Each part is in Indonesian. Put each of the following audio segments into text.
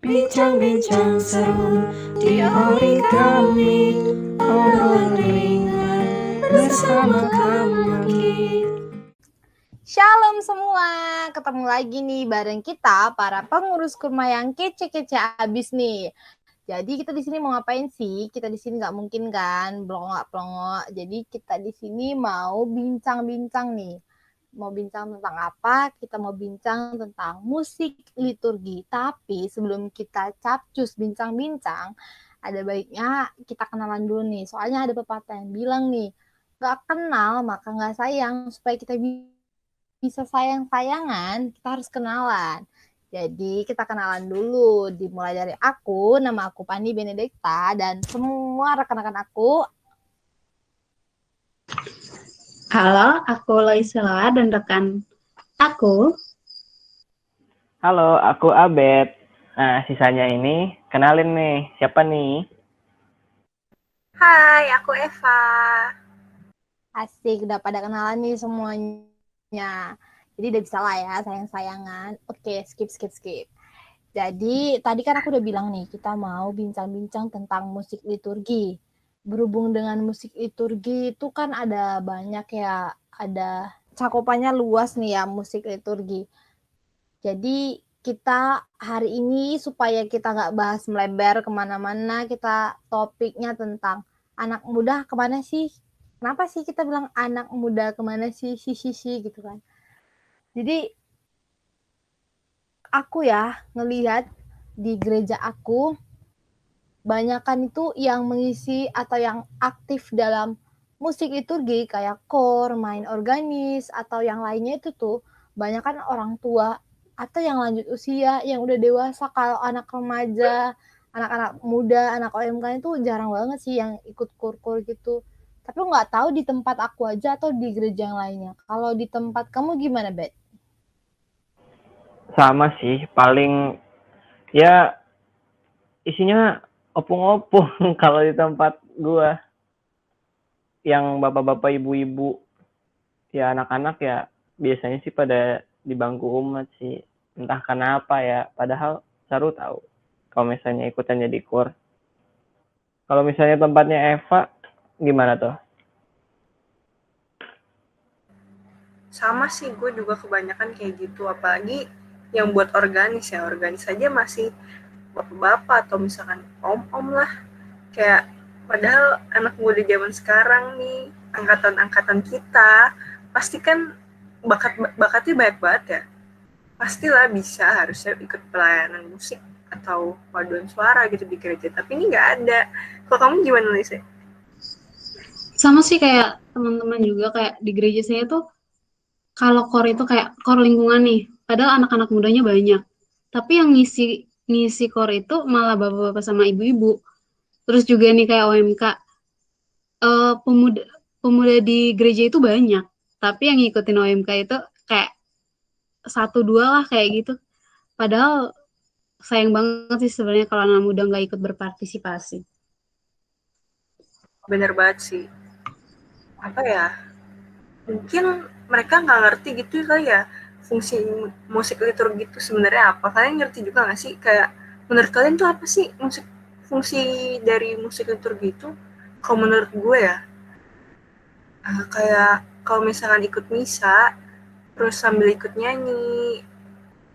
Bincang-bincang seru di Origami, obrolan ringan bersama Kamaki. Shalom semua, ketemu lagi nih bareng kita para pengurus kurma yang kece-kece abis nih. Jadi kita di sini mau ngapain sih? Kita di sini nggak mungkin kan blongok-blongok. Jadi kita di sini mau bincang-bincang nih. Mau bincang tentang apa? Kita mau bincang tentang musik liturgi. Tapi sebelum kita capcus bincang-bincang, ada baiknya kita kenalan dulu nih. Soalnya ada pepatah yang bilang nih, nggak kenal maka nggak sayang. Supaya kita bisa sayang-sayangan, kita harus kenalan. Jadi kita kenalan dulu, dimulai dari aku, nama aku Pani Benedikta, dan semua rekan-rekan aku. Halo, aku Loisela dan rekan aku. Halo, aku Abed. Nah, sisanya ini kenalin nih, siapa nih? Hai, aku Eva. Asik, udah pada kenalan nih semuanya. Jadi udah bisa lah ya, sayang-sayangan. Oke, skip. Jadi tadi kan aku udah bilang nih, kita mau bincang-bincang tentang musik liturgi. Berhubung dengan musik liturgi itu kan ada banyak ya, ada cakupannya luas nih ya musik liturgi. Jadi kita hari ini supaya kita nggak bahas melebar kemana-mana, kita topiknya tentang anak muda kemana sih? Kenapa sih kita bilang anak muda kemana sih? Gitu kan. Jadi aku ya ngelihat di gereja aku banyakan itu yang mengisi atau yang aktif dalam musik liturgi kayak kor, main organis atau yang lainnya itu tuh banyakan orang tua atau yang lanjut usia yang udah dewasa. Kalau anak remaja, anak-anak muda, anak OMK itu jarang banget sih yang ikut kur-kur gitu. Tapi nggak tahu di tempat aku aja atau di gereja yang lainnya. Kalau di tempat kamu gimana, Bet? Sama sih, paling ya isinya opung-opung kalau di tempat gua. Yang bapak-bapak, ibu-ibu, ya anak-anak ya biasanya sih pada di bangku umat sih. Entah kenapa ya, padahal seru tahu kalau misalnya ikutan jadi kur. Kalau misalnya tempatnya Eva, gimana tuh? Sama sih, gue juga kebanyakan kayak gitu. Apalagi yang buat organis ya. Organis aja masih bapak-bapak atau misalkan om-om lah. Kayak padahal anak muda zaman sekarang nih, angkatan-angkatan kita, pasti kan bakatnya banyak banget ya. Pastilah bisa harusnya ikut pelayanan musik atau paduan suara gitu di gereja. Tapi ini nggak ada. Kalau kamu gimana, Lisa? Sama sih kayak teman-teman juga kayak di gereja saya tuh kalau kor itu kayak kor lingkungan nih. Padahal anak-anak mudanya banyak. Tapi yang ngisi kor itu malah bapak-bapak sama ibu-ibu. Terus juga nih kayak OMK, pemuda pemuda di gereja itu banyak. Tapi yang ngikutin OMK itu kayak satu dua lah kayak gitu. Padahal sayang banget sih sebenarnya kalau anak muda nggak ikut berpartisipasi. Bener banget sih. Apa ya? Mungkin mereka nggak ngerti gitu kali ya fungsi musik liturgi itu sebenarnya apa. Kalian ngerti juga nggak sih kayak menurut kalian tuh apa sih fungsi dari musik liturgi itu? Kalau menurut gue ya kayak kalau misalkan ikut misa terus sambil ikut nyanyi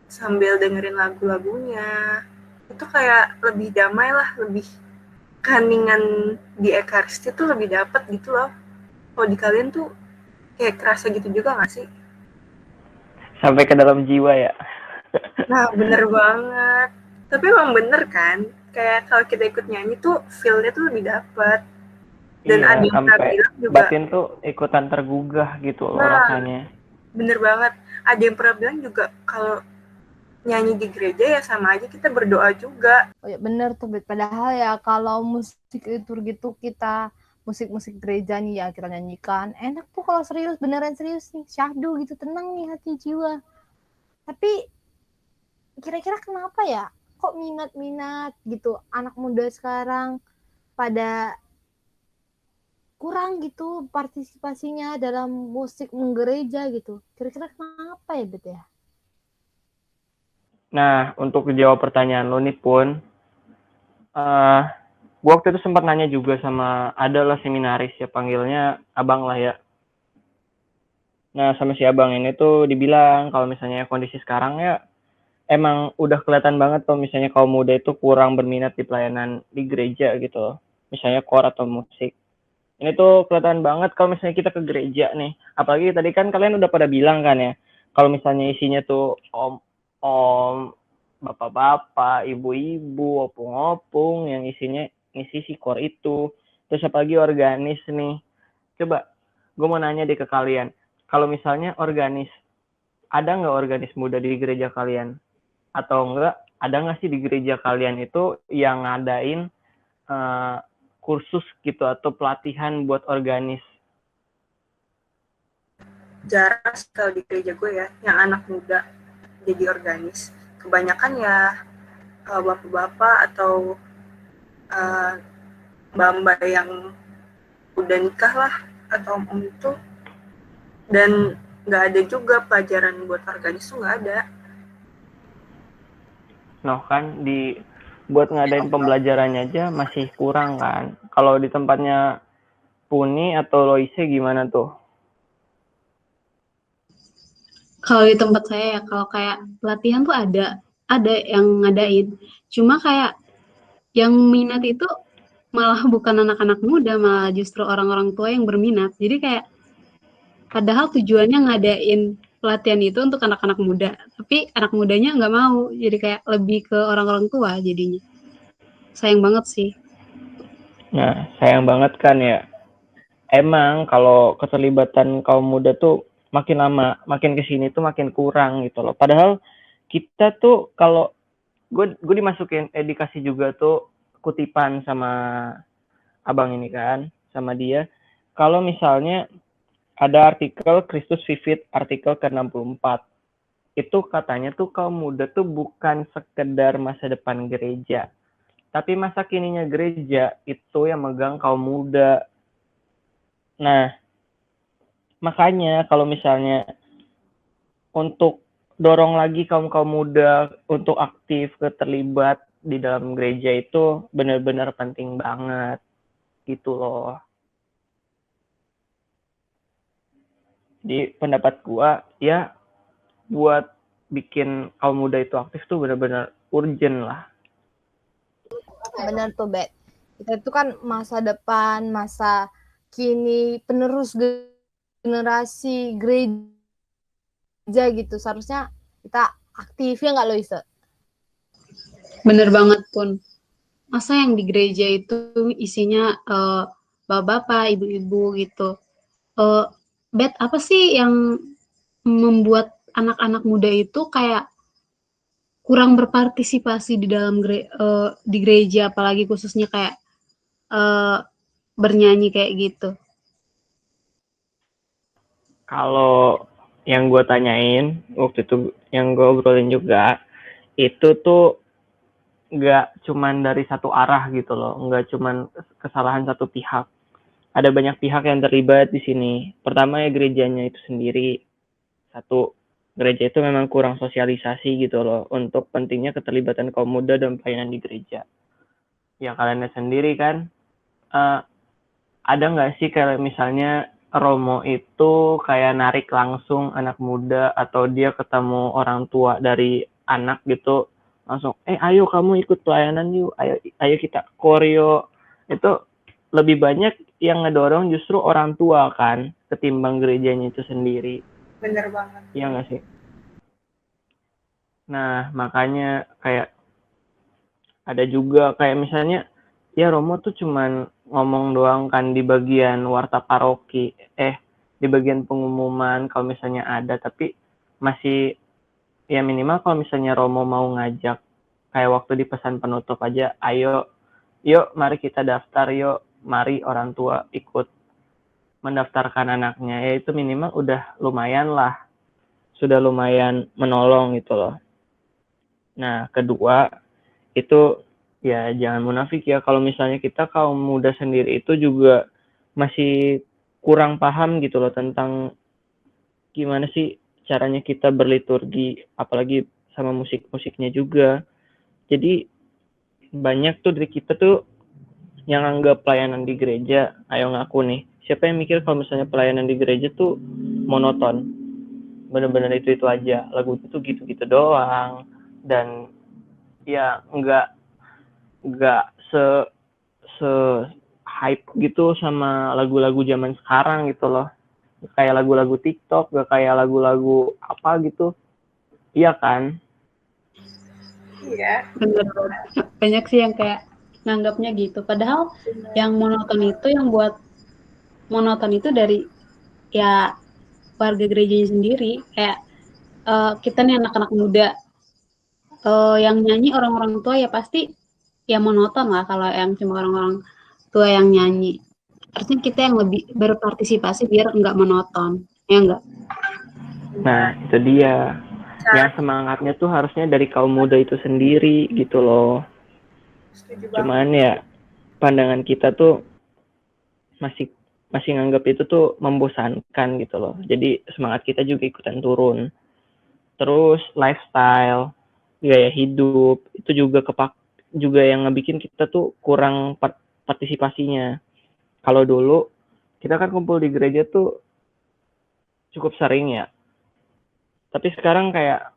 sambil dengerin lagu-lagunya itu kayak lebih damai lah, lebih keheningan di ekaristi tuh lebih dapat gitu loh. Kalau di kalian tuh kayak kerasa gitu juga nggak sih? Sampai ke dalam jiwa ya. Nah, bener banget. Tapi emang bener kan? Kayak kalau kita ikut nyanyi tuh feel-nya tuh lebih dapet. Dan ada Iya, yang pernah sampai bilang juga, batin tuh ikutan tergugah gitu loh nah, rasanya. bener banget. Ada yang pernah bilang juga kalau nyanyi di gereja ya sama aja kita berdoa juga. Oh ya bener tuh, Bet. Padahal ya kalau musik liturgi tuh kita musik-musik gereja nih ya kita nyanyikan enak tuh kalau serius, beneran serius nih, syahdu gitu, tenang nih hati jiwa. Tapi kira-kira kenapa ya kok minat-minat gitu anak muda sekarang pada kurang gitu partisipasinya dalam musik menggereja gitu. Kira-kira kenapa ya, Bet ya? Nah, untuk menjawab pertanyaan lo nih Pun, gue waktu itu sempat nanya juga sama adalah seminaris ya, panggilnya abang lah ya. Nah, sama si abang ini tuh dibilang kalau misalnya kondisi sekarang ya emang udah kelihatan banget tuh misalnya kaum muda itu kurang berminat di pelayanan di gereja gitu. Misalnya kor atau musik. Ini tuh kelihatan banget kalau misalnya kita ke gereja nih. Apalagi tadi kan kalian udah pada bilang kan ya, kalau misalnya isinya tuh om-om, bapak-bapak, ibu-ibu, opung-opung yang isinya ngisi si kor itu. Terus apalagi organis nih. Coba gue mau nanya deh ke kalian. Kalau misalnya organis, ada nggak organis muda di gereja kalian? Atau enggak, ada nggak sih di gereja kalian itu yang ngadain kursus gitu atau pelatihan buat organis? Jarang sih kalau di gereja gue ya, yang anak muda jadi organis. Kebanyakan ya bapak-bapak atau mbak-mbak yang udah nikah lah, atau om itu. Dan nggak ada juga pelajaran buat organis tuh nggak ada. Noh kan buat ngadain pembelajarannya aja masih kurang kan. Kalau di tempatnya Puni atau Loise gimana tuh? Kalau di tempat saya ya, kalau kayak pelatihan tuh ada yang ngadain. Cuma kayak yang minat itu malah bukan anak-anak muda, malah justru orang-orang tua yang berminat. Jadi kayak padahal tujuannya ngadain pelatihan itu untuk anak-anak muda, tapi anak mudanya nggak mau. Jadi kayak lebih ke orang-orang tua jadinya. Sayang banget sih. Nah, sayang banget kan ya. Emang kalau keterlibatan kaum muda tuh makin lama, makin kesini tuh makin kurang gitu loh. Padahal kita tuh kalau gue dimasukin dikasih juga tuh kutipan sama abang ini kan, sama dia. Kalau misalnya ada artikel Kristus Vivid artikel ke-64. Itu katanya tuh kaum muda tuh bukan sekedar masa depan gereja. Tapi masa kininya gereja itu yang megang kaum muda. Nah, makanya kalau misalnya untuk dorong lagi kaum-kaum muda untuk aktif terlibat di dalam gereja itu benar-benar penting banget gitu loh. Di pendapat gua ya buat bikin kaum muda itu aktif tuh benar-benar urgent lah. Benar tuh, Bet. Kita itu kan masa depan, masa kini, penerus generasi gereja gitu. Seharusnya kita aktif ya nggak, Loise? Bener banget Pun. Masa yang di gereja itu isinya bapak-bapak, ibu-ibu gitu. Bet, apa sih yang membuat anak-anak muda itu kayak kurang berpartisipasi di dalam di gereja, apalagi khususnya kayak bernyanyi kayak gitu? Kalau yang gue tanyain waktu itu, yang gue obrolin juga, itu tuh nggak cuman dari satu arah gitu loh, nggak cuman kesalahan satu pihak. Ada banyak pihak yang terlibat di sini. Pertama ya gerejanya itu sendiri. Satu, gereja itu memang kurang sosialisasi gitu loh untuk pentingnya keterlibatan kaum muda dan pelayanan di gereja. Ya kalian sendiri kan, ada nggak sih kayak misalnya Romo itu kayak narik langsung anak muda atau dia ketemu orang tua dari anak gitu langsung ayo kamu ikut pelayanan yuk, ayo kita koreo. Itu lebih banyak yang ngedorong justru orang tua kan ketimbang gerejanya itu sendiri. Bener banget. Iya nggak sih? Nah makanya kayak ada juga kayak misalnya ya Romo tuh cuman ngomong doang kan di bagian warta paroki, di bagian pengumuman kalau misalnya ada, tapi masih ya minimal kalau misalnya Romo mau ngajak kayak waktu di pesan penutup aja, ayo yuk mari kita daftar, yuk mari orang tua ikut mendaftarkan anaknya, ya itu minimal udah lumayan lah, sudah lumayan menolong gitu loh. Nah kedua itu ya jangan munafik ya, kalau misalnya kita kaum muda sendiri itu juga masih kurang paham gitu loh tentang gimana sih caranya kita berliturgi, apalagi sama musik-musiknya juga. Jadi banyak tuh dari kita tuh yang anggap pelayanan di gereja, ayo ngaku nih, siapa yang mikir kalau misalnya pelayanan di gereja tuh monoton, bener-bener itu aja, lagu itu tuh gitu-gitu doang, dan ya nggak se hype gitu sama lagu-lagu zaman sekarang gitu loh, kayak lagu-lagu TikTok, gak kayak lagu-lagu apa gitu, iya kan? Iya. Bener banget. Banyak sih yang kayak nganggapnya gitu. Padahal yang monoton itu, yang buat monoton itu dari ya warga gerejanya sendiri. Kayak kita nih anak-anak muda, yang nyanyi orang-orang tua ya pasti ya monoton lah kalau yang cuma orang-orang tua yang nyanyi. Harusnya kita yang lebih berpartisipasi biar nggak monoton, ya enggak? Nah itu dia, yang Cara semangatnya tuh harusnya dari kaum muda itu sendiri gitu loh. setuju banget. Cuman ya pandangan kita tuh masih masih nganggap itu tuh membosankan gitu loh. Jadi semangat kita juga ikutan turun. Terus lifestyle, gaya hidup itu juga yang ngebikin kita tuh kurang partisipasinya. Kalau dulu kita kan kumpul di gereja tuh cukup sering ya. Tapi sekarang kayak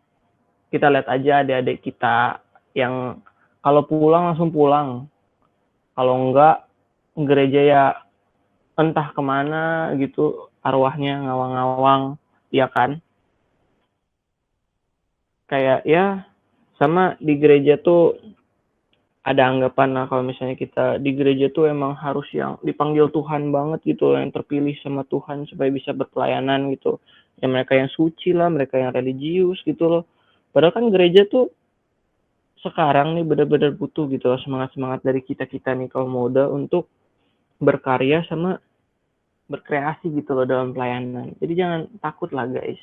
kita lihat aja adik-adik kita yang kalau pulang langsung pulang. Kalau enggak gereja ya entah kemana gitu, arwahnya ngawang-ngawang, ya kan? Kayak ya sama di gereja tuh ada anggapan lah kalau misalnya kita di gereja tuh emang harus yang dipanggil Tuhan banget gitu, yang terpilih sama Tuhan supaya bisa berpelayanan gitu. Ya mereka yang suci lah, mereka yang religius gitu loh. Padahal kan gereja tuh sekarang nih benar-benar butuh gitu loh, semangat-semangat dari kita-kita nih kaum muda untuk berkarya sama berkreasi gitu loh dalam pelayanan. Jadi jangan takut lah guys.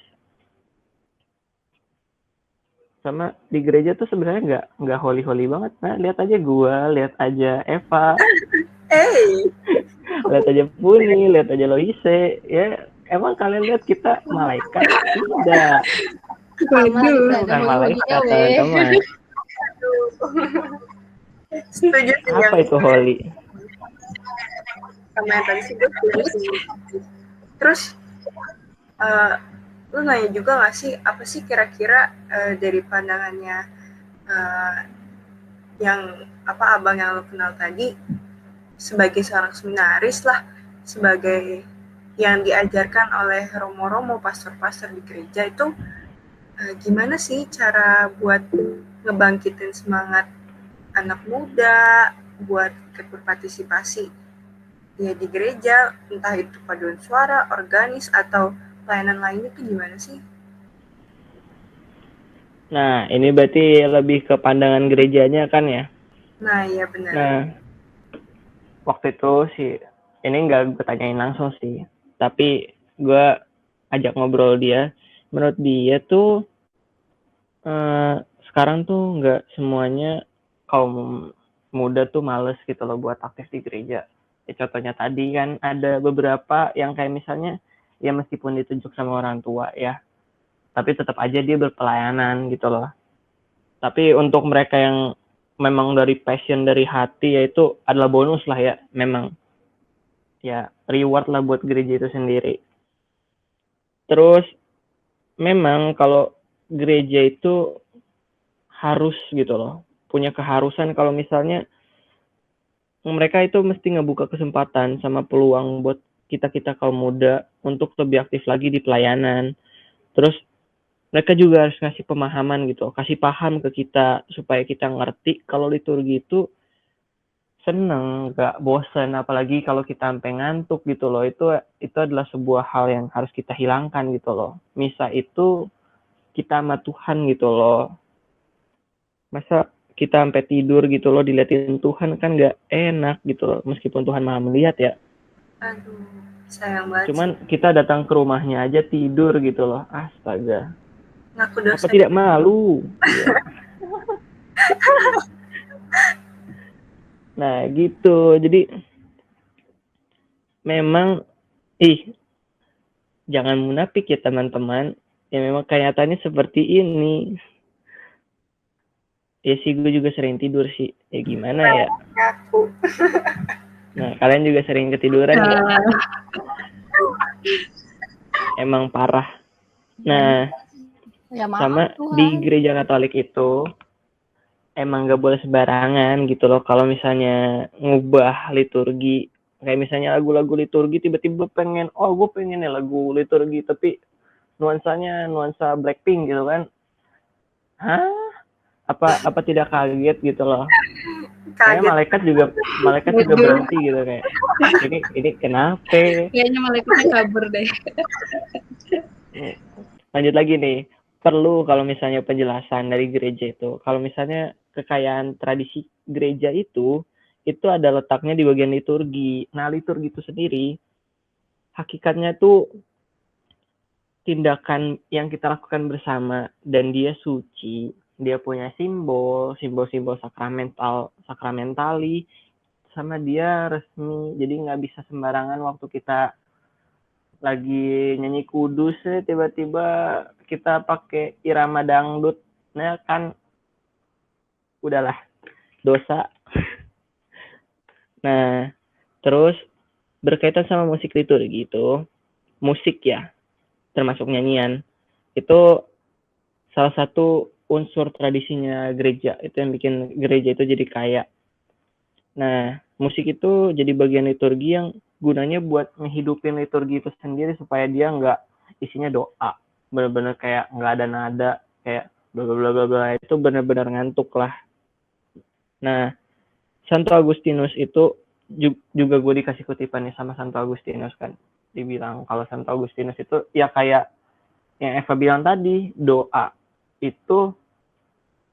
Sama di gereja tuh sebenarnya nggak holy banget. Nah lihat aja gua, lihat aja Eva, lihat aja Puni, lihat aja Loise. Ya emang kalian lihat kita malaikat? Tidak, Sama lagi Waduh. ada bukan hobi-hobinya malaikat weh. teman-teman. Setuju sih yang Apa itu holy? sama yang tadi sih gue setuju sih. Terus lu nanya juga nggak sih apa sih kira-kira dari pandangannya yang apa abang yang lu kenal tadi sebagai seorang seminaris lah, sebagai yang diajarkan oleh romo-romo, pastor-pastor di gereja itu gimana sih cara buat ngebangkitin semangat anak muda buat ikut berpartisipasi ya di gereja, entah itu paduan suara, organis, atau pelayanan lainnya itu gimana sih? Nah ini berarti lebih ke pandangan gerejanya kan ya? Nah iya benar. Nah waktu itu sih ini nggak gue tanyain langsung sih, tapi gue ajak ngobrol dia. Menurut dia tuh sekarang tuh nggak semuanya kaum muda tuh males gitu loh buat aktif di gereja. Ya, contohnya tadi kan ada beberapa yang kayak misalnya ya meskipun ditunjuk sama orang tua ya, tapi tetap aja dia berpelayanan gitu loh. Tapi untuk mereka yang memang dari passion, dari hati, ya itu adalah bonus lah ya, memang ya reward lah buat gereja itu sendiri. Terus memang kalau gereja itu harus gitu loh, punya keharusan kalau misalnya mereka itu mesti ngebuka kesempatan sama peluang buat kita-kita kaum muda untuk lebih aktif lagi di pelayanan. Terus mereka juga harus ngasih pemahaman gitu, kasih paham ke kita supaya kita ngerti kalau liturgi itu seneng, gak bosen, apalagi kalau kita sampai ngantuk gitu loh. Itu adalah sebuah hal yang harus kita hilangkan gitu loh. Misa itu kita sama Tuhan gitu loh. Masa kita sampai tidur gitu loh diliatin Tuhan, kan gak enak gitu loh, meskipun Tuhan maha melihat ya. Aduh, sayang banget. Cuman kita datang ke rumahnya aja tidur gitu loh, astaga. Ngaku dosa. Apa tidak malu? Ya. Nah gitu, jadi memang jangan munafik ya teman-teman, ya memang kenyataannya seperti ini. Ya sih, gue juga sering tidur sih. Ya gimana ya? Aku. Nah, kalian juga sering ketiduran nggak? Emang parah. Nah, Ya maaf sama di Tuhan. gereja Katolik itu emang nggak boleh sembarangan gitu loh. Kalau misalnya ngubah liturgi, kayak misalnya lagu-lagu liturgi tiba-tiba gue pengen ya lagu liturgi, tapi nuansanya nuansa Blackpink gitu kan. Hah? Apa tidak kaget gitu loh? Kayak Kaget. malaikat juga berhenti gitu kayak. Ini kenapa? Kayaknya malaikatnya kabur deh. Lanjut lagi nih. Perlu kalau misalnya penjelasan dari gereja itu. Kalau misalnya kekayaan tradisi gereja itu ada letaknya di bagian liturgi. Nah, liturgi itu sendiri hakikatnya tuh tindakan yang kita lakukan bersama, dan dia suci. Dia punya simbol-simbol sakramentali, sama dia resmi. Jadi nggak bisa sembarangan waktu kita lagi nyanyi kudus tiba-tiba kita pakai irama dangdut. Nah kan udahlah, dosa. Nah, terus berkaitan sama musik liturgi itu, musik ya, termasuk nyanyian, itu salah satu unsur tradisinya gereja. Itu yang bikin gereja itu jadi kaya. Nah, musik itu jadi bagian liturgi yang gunanya buat ngehidupin liturgi itu sendiri supaya dia nggak isinya doa. Bener-bener kayak nggak ada nada, kayak bla bla bla bla, itu bener-bener ngantuk lah. Nah, Santo Agustinus itu juga gue dikasih kutipannya sama Santo Agustinus kan. Dibilang kalau Santo Agustinus itu ya kayak yang Eva bilang tadi, doa itu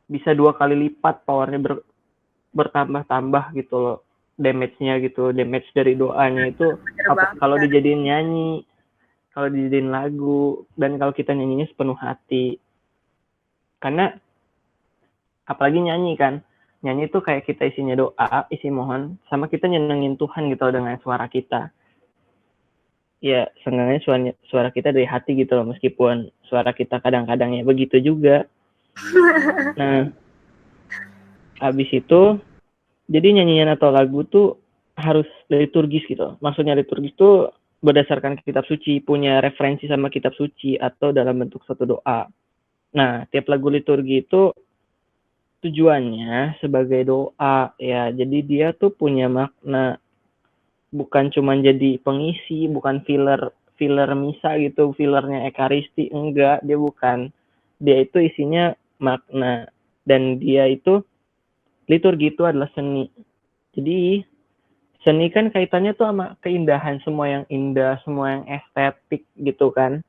bisa 2 kali lipat powernya bertambah-tambah gitu loh, damage-nya gitu. Damage dari doanya itu kalau dijadiin nyanyi, kalau dijadiin lagu, dan kalau kita nyanyinya sepenuh hati. Karena apalagi nyanyi kan, nyanyi itu kayak kita isinya doa, isi mohon, sama kita nyenengin Tuhan gitu loh dengan suara kita. Ya seenggaknya suara kita dari hati gitu loh, meskipun suara kita kadang-kadang ya begitu juga. Nah, habis itu jadi nyanyian atau lagu tuh harus liturgis gitu. Maksudnya liturgis tuh berdasarkan kitab suci, punya referensi sama kitab suci atau dalam bentuk suatu doa. Nah, tiap lagu liturgi itu tujuannya sebagai doa ya. Jadi dia tuh punya makna, bukan cuma jadi pengisi, bukan filler misa gitu, fillernya ekaristi, enggak, dia bukan. Dia itu isinya makna, dan dia itu liturgi itu adalah seni. Jadi seni kan kaitannya tuh sama keindahan, semua yang indah, semua yang estetik gitu kan.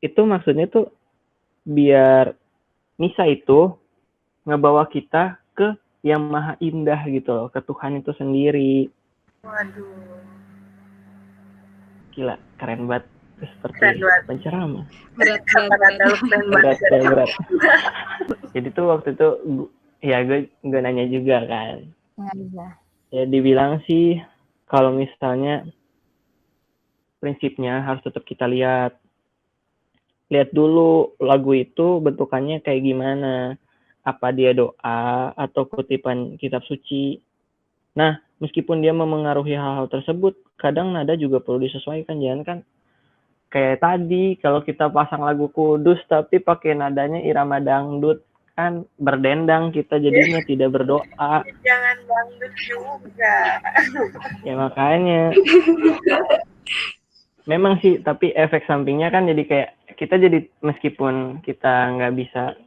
Itu maksudnya tuh biar misa itu ngebawa kita ke yang maha indah gitu loh, ke Tuhan itu sendiri. Waduh. Gila, keren banget. Seperti penceramah. Berat. Jadi tuh waktu itu ya gue nanya juga kan. Ya dibilang sih kalau misalnya prinsipnya harus tetap kita lihat dulu lagu itu bentukannya kayak gimana, apa dia doa atau kutipan kitab suci. Nah, meskipun dia memengaruhi hal-hal tersebut, kadang nada juga perlu disesuaikan. Jangan kan kayak tadi kalau kita pasang lagu kudus tapi pakai nadanya irama dangdut, kan berdendang kita jadinya, tidak berdoa. Jangan dangdut juga. Ya makanya memang sih, tapi efek sampingnya kan jadi kayak kita jadi meskipun kita nggak bisa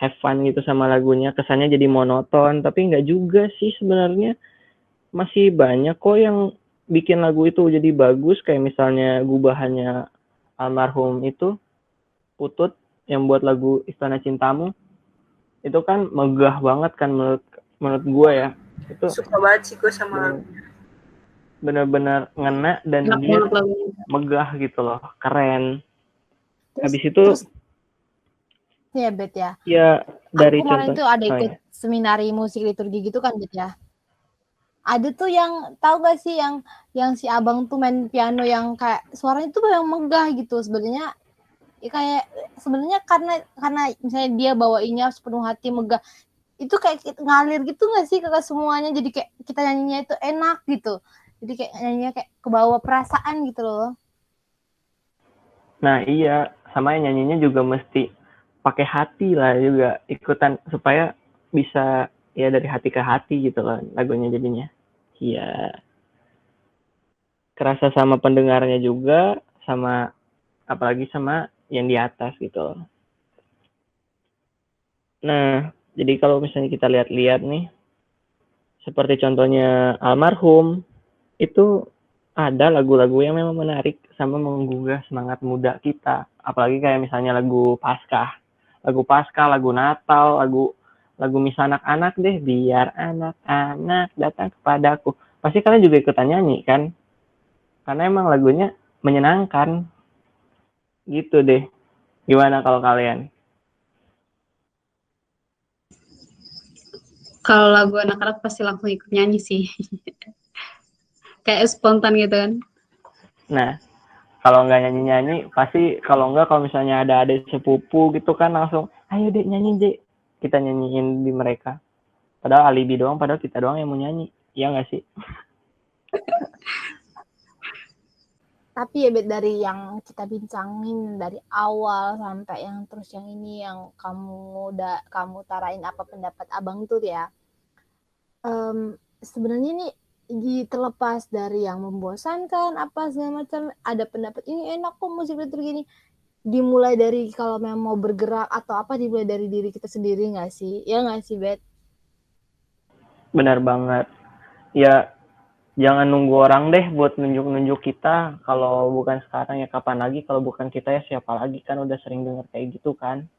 have fun gitu sama lagunya, kesannya jadi monoton, tapi nggak juga sih sebenarnya. Masih banyak kok yang bikin lagu itu jadi bagus, kayak misalnya gubahannya almarhum itu Putut yang buat lagu Istana Cintamu. Itu kan megah banget kan menurut gue ya. Itu suka banget sih gue sama lagunya. Benar-benar ngena dan dia megah gitu loh, keren. Habis itu ya Bet ya. Ya dari aku kemarin contoh tuh ada ikut seminari musik liturgi gitu kan Bet ya. Ada tuh yang tahu gak sih yang si abang tuh main piano yang kayak suaranya tuh yang megah gitu. Sebenarnya ya kayak sebenarnya karena misalnya dia bawainnya sepenuh hati megah, itu kayak ngalir gitu nggak sih ke semuanya, jadi kayak kita nyanyinya itu enak gitu, jadi kayak nyanyinya kayak kebawa perasaan gitu loh. Nah iya, sama nyanyinya juga mesti pakai hati lah juga ikutan supaya bisa ya dari hati ke hati gitu loh lagunya jadinya. Iya, kerasa sama pendengarnya juga, sama apalagi sama yang di atas gitu loh. Nah, jadi kalau misalnya kita lihat-lihat nih, seperti contohnya Almarhum, itu ada lagu-lagu yang memang menarik sama menggugah semangat muda kita. Apalagi kayak misalnya lagu Paskah, lagu Natal, lagu Misa anak-anak deh, biar anak-anak datang kepadaku. Pasti kalian juga ikutan nyanyi kan? Karena emang lagunya menyenangkan. Gitu deh. Gimana kalau kalian? Kalau lagu anak-anak pasti langsung ikut nyanyi sih. Kayak spontan gitu kan. Nah, kalau nggak nyanyi-nyanyi, pasti kalau misalnya ada adik sepupu gitu kan langsung, ayo dek nyanyi dek. Kita nyanyiin di mereka. Padahal alibi doang, padahal kita doang yang mau nyanyi. Iya nggak sih? Tapi ya Bet, dari yang kita bincangin dari awal sampai yang terus yang ini yang kamu tarain apa pendapat abang tuh ya. Sebenarnya ini terlepas dari yang membosankan apa segala macam, ada pendapat ini enak kok musik liturgi ini. Dimulai dari kalau memang mau bergerak atau apa dimulai dari diri kita sendiri nggak sih? Ya nggak sih Bet? Benar banget. Ya jangan nunggu orang deh buat nunjuk-nunjuk kita. Kalau bukan sekarang ya kapan lagi, kalau bukan kita ya siapa lagi, kan udah sering dengar kayak gitu kan.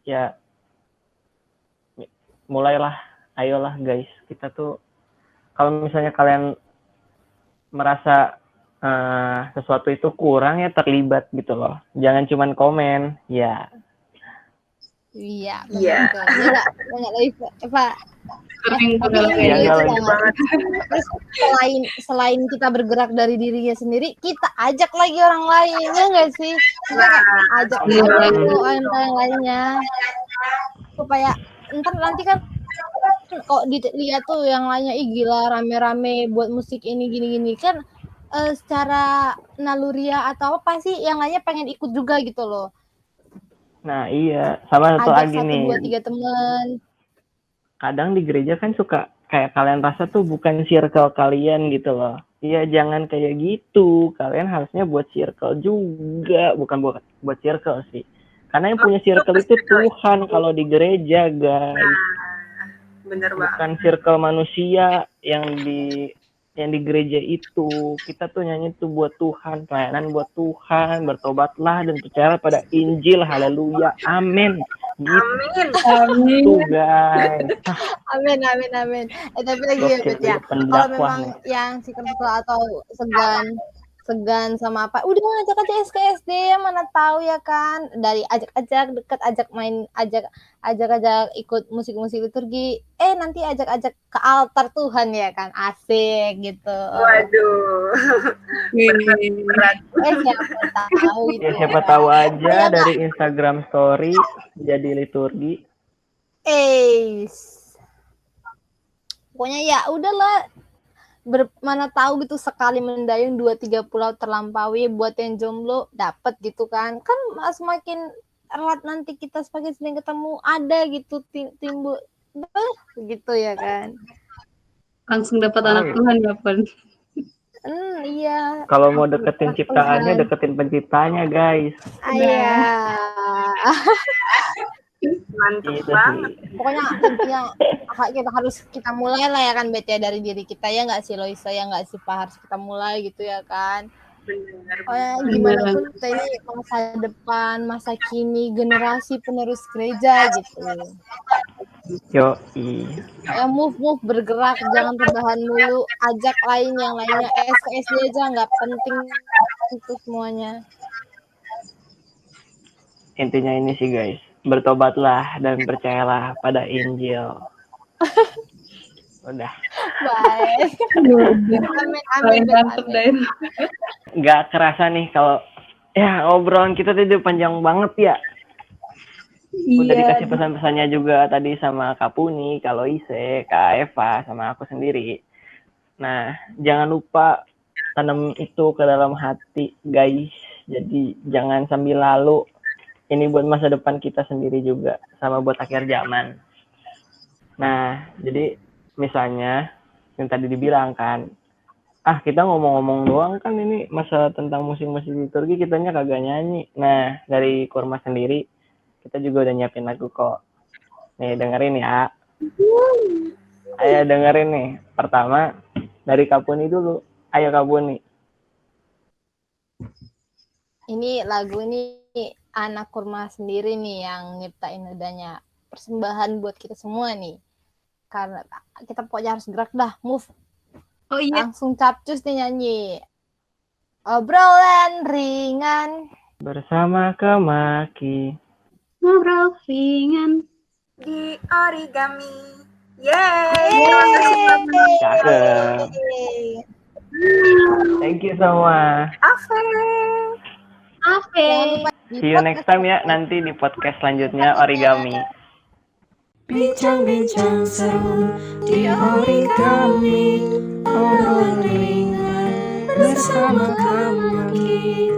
Ya mulailah, ayolah guys, kita tuh kalau misalnya kalian merasa sesuatu itu kurang ya terlibat gitu loh, jangan cuman komen ya. Iya, Iya. betul. Enggak lagi Pak. Sering Tapi kalau ini kayak Iya, lucu lagi banget. banget. Terus selain kita bergerak dari dirinya sendiri, kita ajak lagi orang lain, ya nggak sih? Kita kayak ajak yang lainnya supaya ntar nanti kan kok dilihat tuh yang lainnya, ih gila rame-rame buat musik ini gini-gini kan, secara naluriah atau apa pasti yang lainnya pengen ikut juga gitu loh. Nah iya, sama satu Ajak lagi 1, nih, 2, 3 temen. kadang di gereja kan suka kayak kalian rasa tuh bukan circle kalian gitu loh. Iya, jangan kayak gitu, kalian harusnya buat circle juga, bukan buat circle sih, karena yang punya circle itu Tuhan kalau di gereja guys, Bener banget. bukan circle manusia yang di gereja itu. Kita tuh nyanyi tuh buat Tuhan, pelayanan buat Tuhan, bertobatlah dan percayalah pada Injil, haleluya, amin. Gitu Amin. guys. Amin. Tapi lagi ya Bet ya, kalau memang yang circle atau segan sama apa, udah ngajak aja SKSD, mana tahu ya kan, dari ajak-ajak deket, ajak main, ajak ikut musik-musik liturgi, nanti ajak ke altar Tuhan ya kan, asik gitu. Waduh. Berat. Siapa tahu gitu. Ya siapa tahu aja dari Instagram story jadi liturgi. Pokoknya ya udahlah, mana tahu gitu, sekali mendayung 2-3 pulau terlampaui, buat yang jomblo dapat gitu kan semakin erat nanti kita sering ketemu, ada gitu timbul gitu ya kan, langsung dapat anak Tuhan ya Pon. Iya, kalau mau deketin ciptaannya, deketin penciptanya guys. iya. Mantap Gitu banget. sih. Pokoknya intinya kita mulai lah ya kan Bet ya, dari diri kita, ya nggak sih Loisa, ya nggak sih Pak, harus kita mulai gitu ya kan. Bener. Gimana pun kita ini masa depan, masa kini, generasi penerus gereja gitu. Ya move bergerak, jangan terbahan mulu, ajak yang lainnya, SKSD aja nggak penting itu semuanya. Intinya ini sih guys, bertobatlah dan percayalah pada Injil. Udah. Baik. Amin. Nggak kerasa nih kalau ya obrolan kita tadi panjang banget ya. Udah Iya, dikasih pesan-pesannya juga tadi sama Kak Puni, Kak Loise, Kak Eva, sama aku sendiri. Nah, jangan lupa tanam itu ke dalam hati, guys. Jadi jangan sambil lalu. Ini buat masa depan kita sendiri juga, sama buat akhir zaman. Nah, jadi misalnya yang tadi dibilang kan, kita ngomong-ngomong doang kan ini masa tentang musik-musik liturgi kitanya kagak nyanyi. Nah, dari Kurma sendiri kita juga udah nyiapin lagu kok. Nih, dengerin ya. Ayo dengerin nih. Pertama dari Kak Puni dulu. Ayo Kak Puni. ini lagu ini anak Kurma sendiri nih yang nyiptain nadanya. Persembahan buat kita semua nih. Karena kita pokoknya harus gerak dah, move. Oh iya, Langsung capcus nih nyanyi. Obrolan ringan. Bersama Kemaki. ngobrol ringan. Di origami. Yeay! Terima kasih banyak. Cakep. Thank you semua. Afe. Afe. Jangan lupa di See you next time ya nanti di podcast selanjutnya Origami. Bincang-bincang seru di Origami, obrolan ringan bersama Kamaki.